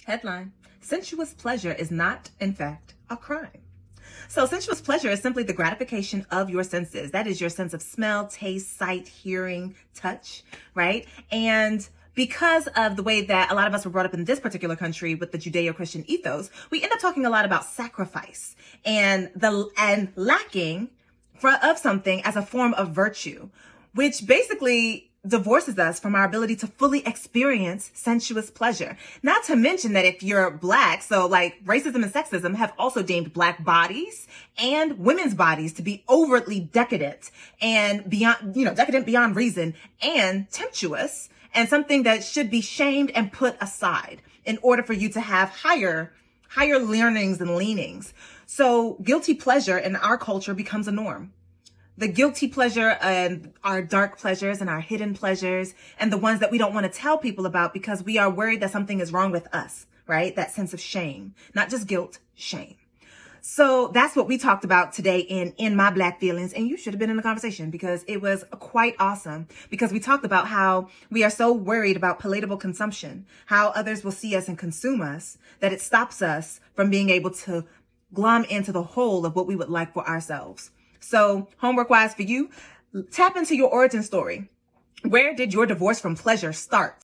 Headline: Sensuous pleasure is not, in fact, a crime. So sensuous pleasure is simply the gratification of your senses. That is your sense of smell, taste, sight, hearing, touch, right? And because of the way that a lot of us were brought up in this particular country with the Judeo-Christian ethos, we end up talking a lot about sacrifice and lacking of something as a form of virtue, which basically divorces us from our ability to fully experience sensuous pleasure. Not to mention that if you're Black, so like racism and sexism have also deemed Black bodies and women's bodies to be overtly decadent and beyond, decadent beyond reason and temptuous and something that should be shamed and put aside in order for you to have higher learnings and leanings. So guilty pleasure in our culture becomes a norm. The guilty pleasure and our dark pleasures and our hidden pleasures and the ones that we don't want to tell people about because we are worried that something is wrong with us, right? That sense of shame, not just guilt, shame. So that's what we talked about today in My Black Feelings. And you should have been in the conversation because it was quite awesome, because we talked about how we are so worried about palatable consumption, how others will see us and consume us, that it stops us from being able to glom into the whole of what we would like for ourselves. So homework wise for you, tap into your origin story. Where did your divorce from pleasure start?